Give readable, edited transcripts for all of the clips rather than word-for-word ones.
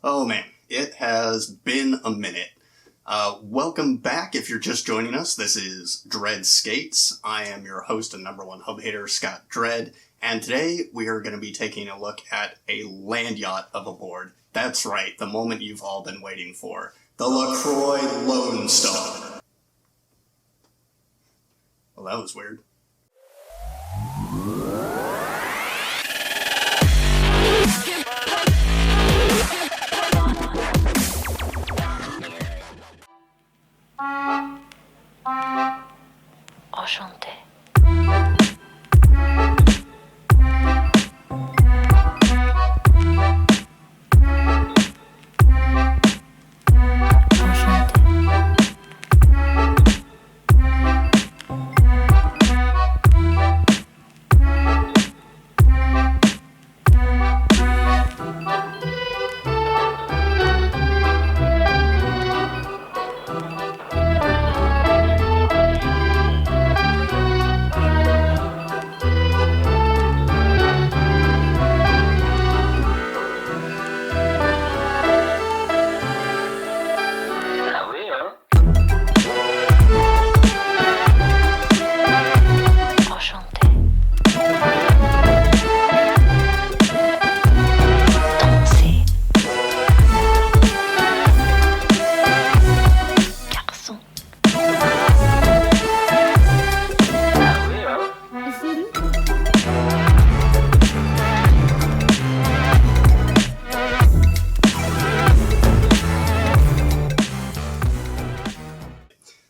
Oh man, it has been a minute. Welcome back if you're just joining us. This is Dread Skates. I am your host and number one hub hater, Scott Dread, and today we are going to be taking a look at a land yacht of a board. That's right, the moment you've all been waiting for. The Lacroix Lonestar. Well, that was weird. Enchanté.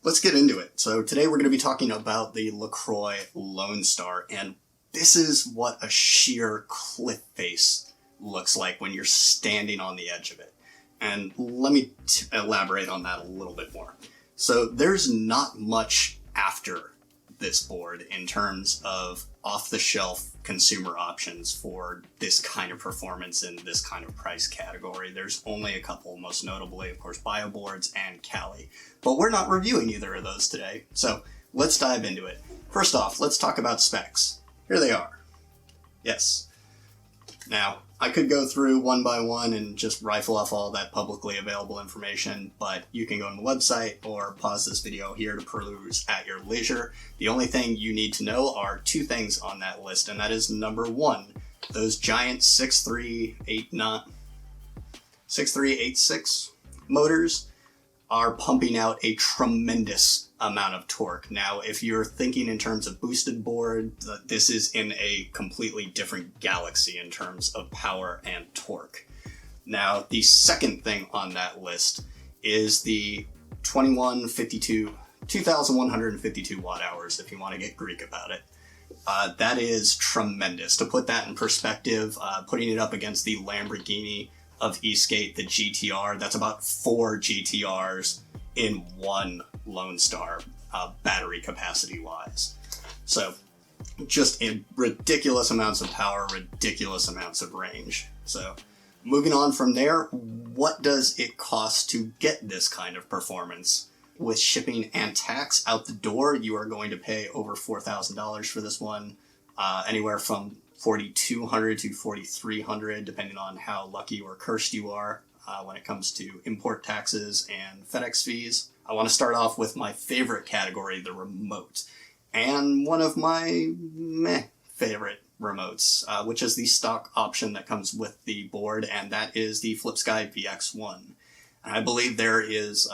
Let's get into it. So today we're going to be talking about the Lacroix Lonestar, and this is what a sheer cliff face looks like when you're standing on the edge of it. And let me elaborate on that a little bit more. So there's not much after this board in terms of off-the-shelf consumer options for this kind of performance in this kind of price category. There's only a couple, most notably, of course, BioBoards and Cali. But we're not reviewing either of those today, so let's dive into it. First off, let's talk about specs. Here they are. Yes. Now, I could go through one by one and just rifle off all that publicly available information, but you can go on the website or pause this video here to peruse at your leisure. The only thing you need to know are two things on that list, and that is number one, those giant 6386 motors are pumping out a tremendous amount of torque. Now, if you're thinking in terms of boosted board, this is in a completely different galaxy in terms of power and torque. Now, the second thing on that list is the 2152 watt hours, if you want to get Greek about it. That is tremendous. To put that in perspective, putting it up against the Lamborghini of eSkate, the GTR, that's about 4 GTRs in one Lonestar, battery capacity wise. So just in ridiculous amounts of power, ridiculous amounts of range. So moving on from there, what does it cost to get this kind of performance? With shipping and tax out the door, you are going to pay over $4,000 for this one, anywhere from $4,200 to $4,300, depending on how lucky or cursed you are when it comes to import taxes and FedEx fees. I want to start off with my favorite category, the remote, and one of my favorite remotes, which is the stock option that comes with the board, and that is the FlipSky VX1. And I believe there is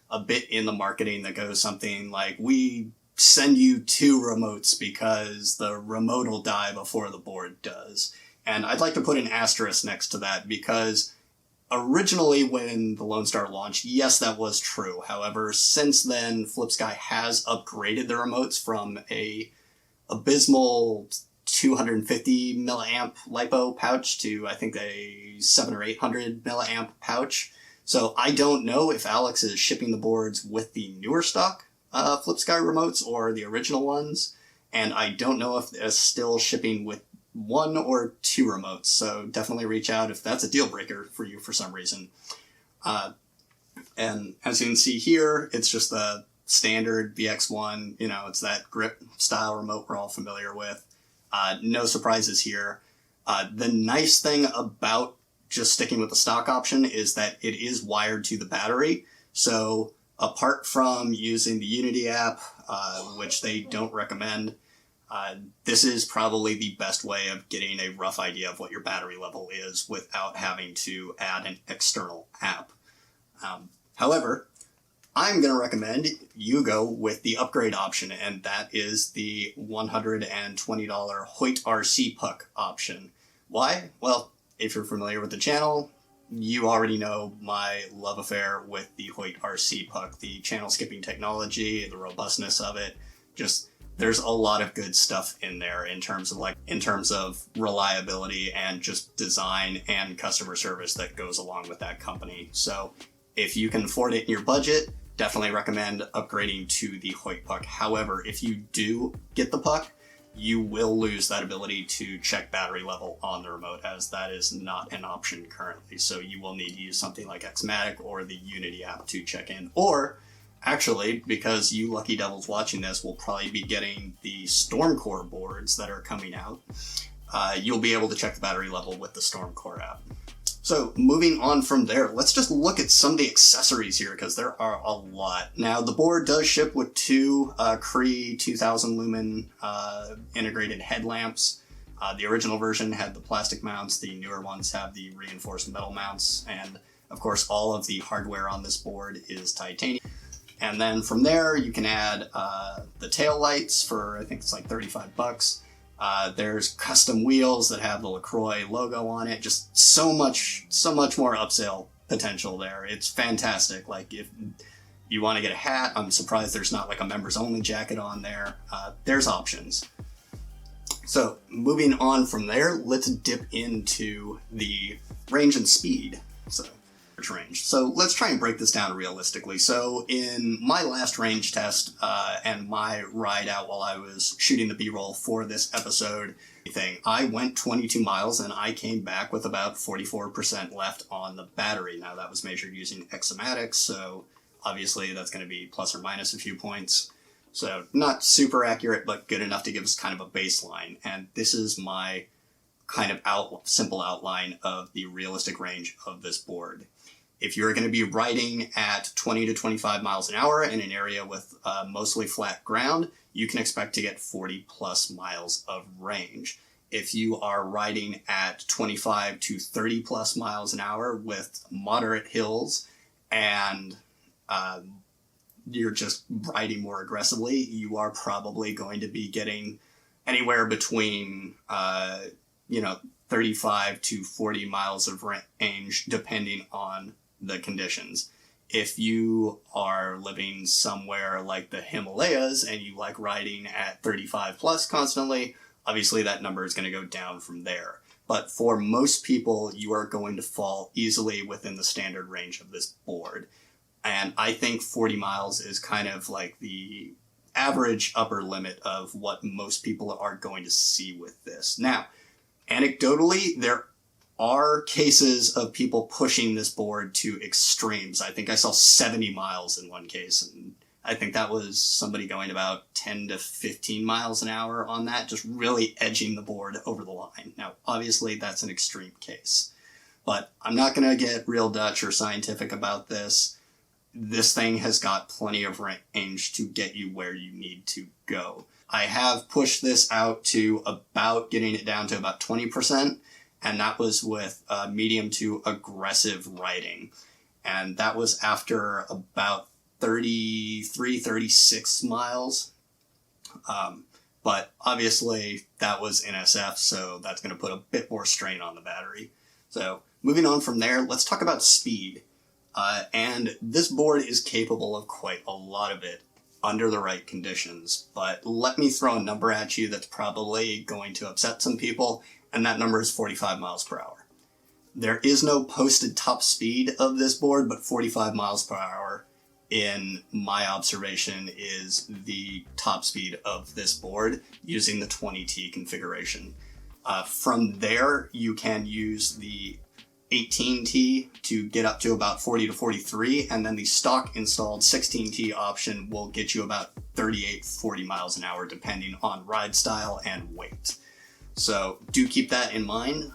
a bit in the marketing that goes something like, we send you 2 remotes because the remote will die before the board does. And I'd like to put an asterisk next to that, because originally when the Lonestar launched, yes, that was true. However, since then, FlipSky has upgraded the remotes from a abysmal 250 milliamp LiPo pouch to, I think, a 700 or 800 milliamp pouch. So I don't know if Alex is shipping the boards with the newer stock FlipSky remotes or the original ones, and I don't know if they're still shipping with 1 or 2 remotes, so definitely reach out if that's a deal breaker for you for some reason. And as you can see here, it's just the standard VX1, it's that grip style remote we're all familiar with. No surprises here. The nice thing about just sticking with the stock option, is that it is wired to the battery. So apart from using the Unity app, which they don't recommend, this is probably the best way of getting a rough idea of what your battery level is without having to add an external app. However, I'm going to recommend you go with the upgrade option, and that is the $120 Hoyt RC puck option. Why? Well, if you're familiar with the channel, you already know my love affair with the Hoyt RC puck, the channel skipping technology, the robustness of it. Just, there's a lot of good stuff in there in terms of reliability and just design and customer service that goes along with that company. So if you can afford it in your budget, definitely recommend upgrading to the Hoyt puck. However, if you do get the puck, you will lose that ability to check battery level on the remote, as that is not an option currently. So you will need to use something like Xmatic or the Unity app to check in. Or, actually, because you lucky devils watching this will probably be getting the Stormcore boards that are coming out, you'll be able to check the battery level with the Stormcore app. So moving on from there, let's just look at some of the accessories here, because there are a lot. Now, the board does ship with two Cree 2000 lumen integrated headlamps. The original version had the plastic mounts. The newer ones have the reinforced metal mounts. And of course, all of the hardware on this board is titanium. And then from there, you can add the tail lights for, I think it's like $35. There's custom wheels that have the Lacroix logo on it. Just so much more upsell potential there. It's fantastic. Like, if you want to get a hat, I'm surprised there's not like a members only jacket on there. There's options. So moving on from there, let's dip into the range and speed. Range. So let's try and break this down realistically. So in my last range test and my ride out while I was shooting the B-roll for this episode, I went 22 miles and I came back with about 44% left on the battery. Now that was measured using Xmatic, so obviously that's going to be plus or minus a few points. So not super accurate, but good enough to give us kind of a baseline. And this is my kind of simple outline of the realistic range of this board. If you're going to be riding at 20 to 25 miles an hour in an area with mostly flat ground, you can expect to get 40 plus miles of range. If you are riding at 25 to 30 plus miles an hour with moderate hills and you're just riding more aggressively, you are probably going to be getting anywhere between 35 to 40 miles of range depending on the conditions. If you are living somewhere like the Himalayas and you like riding at 35 plus constantly, obviously that number is going to go down from there. But for most people, you are going to fall easily within the standard range of this board. And I think 40 miles is kind of like the average upper limit of what most people are going to see with this. Now, anecdotally, there are cases of people pushing this board to extremes. I think I saw 70 miles in one case, and I think that was somebody going about 10 to 15 miles an hour on that, just really edging the board over the line. Now, obviously, that's an extreme case, but I'm not going to get real Dutch or scientific about this. This thing has got plenty of range to get you where you need to go. I have pushed this out to about getting it down to about 20%, and that was with medium to aggressive riding. And that was after about 33, 36 miles. But obviously that was NSF, so that's going to put a bit more strain on the battery. So moving on from there, let's talk about speed. And this board is capable of quite a lot of it under the right conditions. But let me throw a number at you that's probably going to upset some people, and that number is 45 miles per hour. There is no posted top speed of this board, but 45 miles per hour, in my observation, is the top speed of this board using the 20T configuration. From there, you can use the 18T to get up to about 40 to 43, and then the stock installed 16T option will get you about 38, 40 miles an hour, depending on ride style and weight. So do keep that in mind.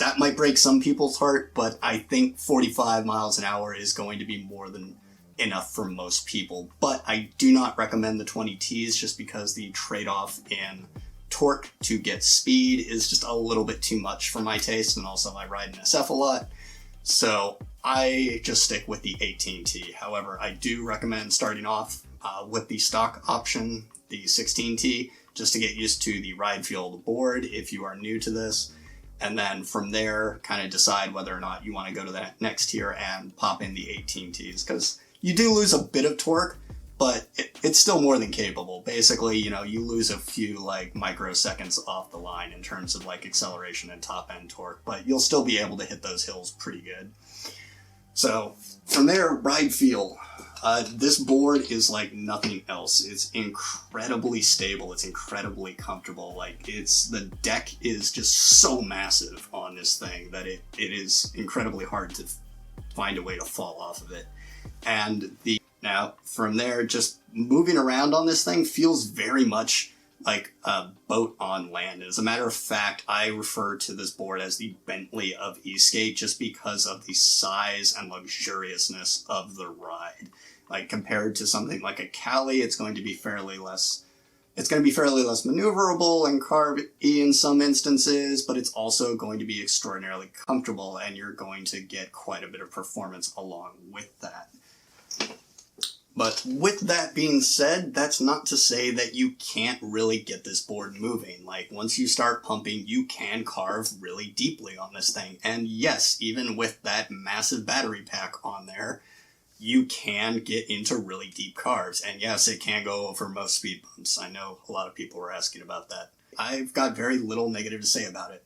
that might break some people's heart, but I think 45 miles an hour is going to be more than enough for most people. But I do not recommend the 20Ts just because the trade-off in torque to get speed is just a little bit too much for my taste, and also I ride an SF a lot, so I just stick with the 18T. However, I do recommend starting off with the stock option, the 16T, just to get used to the ride feel of the board if you are new to this, and then from there kind of decide whether or not you want to go to that next tier and pop in the 18Ts, because you do lose a bit of torque, but it's still more than capable. Basically, you know, you lose a few like microseconds off the line in terms of like acceleration and top end torque, but you'll still be able to hit those hills pretty good. So from there, ride feel. This board is like nothing else. It's incredibly stable. It's incredibly comfortable. Like the deck is just so massive on this thing that it is incredibly hard to find a way to fall off of it. And now, from there, just moving around on this thing feels very much like a boat on land. As a matter of fact, I refer to this board as the Bentley of e-skate just because of the size and luxuriousness of the ride. Like, compared to something like a Cali, it's going to be fairly less maneuverable and carvy in some instances, but it's also going to be extraordinarily comfortable, and you're going to get quite a bit of performance along with that. But with that being said, that's not to say that you can't really get this board moving. Like, once you start pumping, you can carve really deeply on this thing. And yes, even with that massive battery pack on there, you can get into really deep carves. And yes, it can go over most speed bumps. I know a lot of people were asking about that. I've got very little negative to say about it,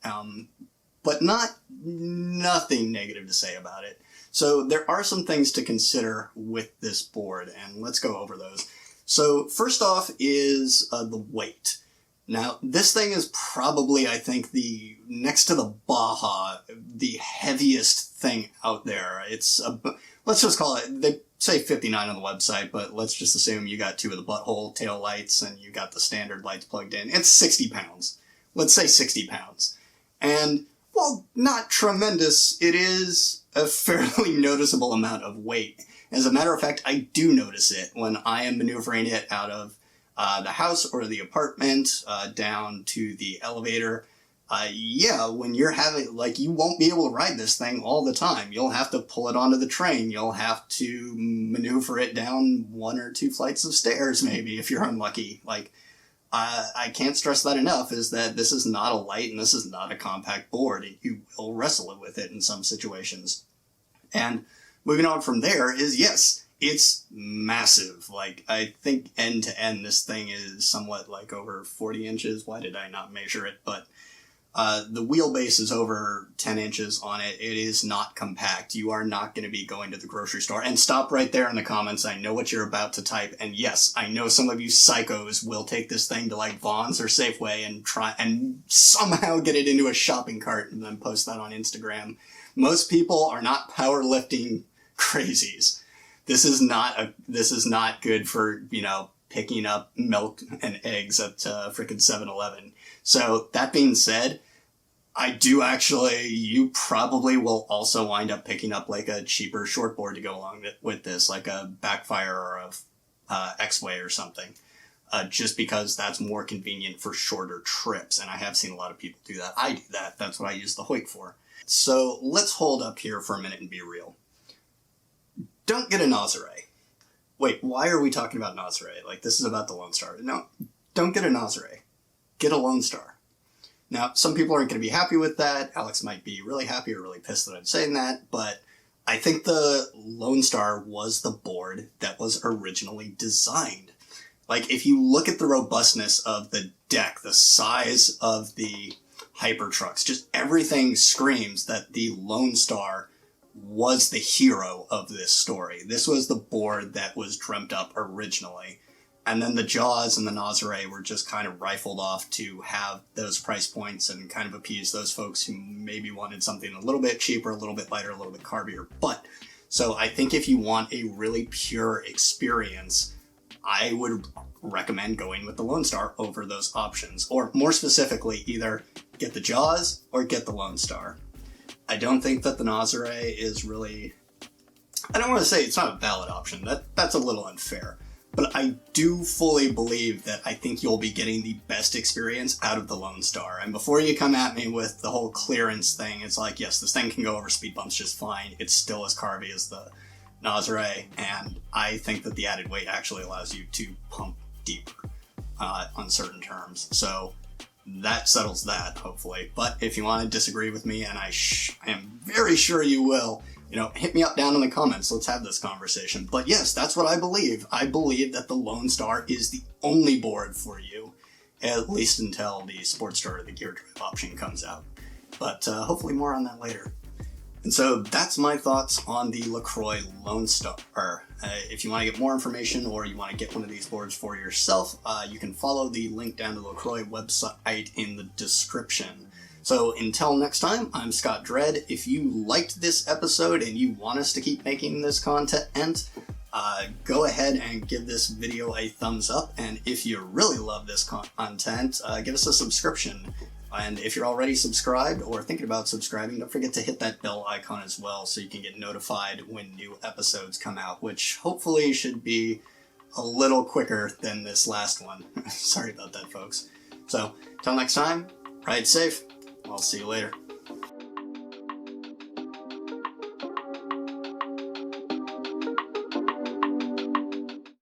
but nothing negative to say about it. So there are some things to consider with this board, and let's go over those. So first off is the weight. Now, this thing is probably, I think, next to the Baja, the heaviest thing out there. It's, let's just call it, they say 59 on the website, but let's just assume you got two of the butthole tail lights and you got the standard lights plugged in. It's 60 pounds. Let's say 60 pounds. And while not tremendous, it is a fairly noticeable amount of weight. As a matter of fact, I do notice it when I am maneuvering it out of the house or the apartment down to the elevator. When you're having, like, you won't be able to ride this thing all the time. You'll have to pull it onto the train. You'll have to maneuver it down one or two flights of stairs, maybe, if you're unlucky. Like, I can't stress that enough, is that this is not a light and this is not a compact board. You will wrestle with it in some situations. And moving on from there is, yes, it's massive. Like, I think end to end, this thing is somewhat like over 40 inches. Why did I not measure it? But the wheelbase is over 10 inches on it. It is not compact. You are not going to be going to the grocery store. And stop right there in the comments. I know what you're about to type. And yes, I know some of you psychos will take this thing to like Vaughn's or Safeway and try and somehow get it into a shopping cart and then post that on Instagram. Most people are not powerlifting crazies. This is not good for, picking up milk and eggs at frickin' 7-Eleven. So that being said, you probably will also wind up picking up like a cheaper shortboard to go along with this, like a Backfire or a X-Way or something, just because that's more convenient for shorter trips. And I have seen a lot of people do that. I do that. That's what I use the Hoik for. So let's hold up here for a minute and be real. Don't get a Nazare. Wait, why are we talking about Nazare? Like, this is about the Lonestar. No, don't get a Nazare. Get a Lonestar. Now, some people aren't going to be happy with that. Alex might be really happy or really pissed that I'm saying that, but I think the Lonestar was the board that was originally designed. Like, if you look at the robustness of the deck, the size of the Hypertrucks, just everything screams that the Lonestar was the hero of this story. This was the board that was dreamt up originally. And then the Jaws and the Nazare were just kind of rifled off to have those price points and kind of appease those folks who maybe wanted something a little bit cheaper, a little bit lighter, a little bit carbier. But, so I think if you want a really pure experience, I would recommend going with the Lonestar over those options. Or more specifically, either get the Jaws or get the Lonestar. I don't think that the Nazare is really... I don't want to say it's not a valid option. That's a little unfair. But I do fully believe that I think you'll be getting the best experience out of the Lonestar. And before you come at me with the whole clearance thing, it's like, yes, this thing can go over speed bumps just fine. It's still as carvy as the Nazare, and I think that the added weight actually allows you to pump deeper on certain terms. So that settles that, hopefully. But if you want to disagree with me, and I am very sure you will, hit me up down in the comments. Let's have this conversation. But yes, that's what I believe. I believe that the Lonestar is the only board for you, at least until the Sportster or the Gear Drive option comes out. But hopefully more on that later. And so that's my thoughts on the Lacroix Lonestar. If you want to get more information or you want to get one of these boards for yourself, you can follow the link down to the Lacroix website in the description. So until next time, I'm Scott Dredd. If you liked this episode and you want us to keep making this content, go ahead and give this video a thumbs up. And if you really love this content, give us a subscription. And if you're already subscribed or thinking about subscribing, don't forget to hit that bell icon as well so you can get notified when new episodes come out, which hopefully should be a little quicker than this last one. Sorry about that, folks. So, till next time, ride safe. I'll see you later.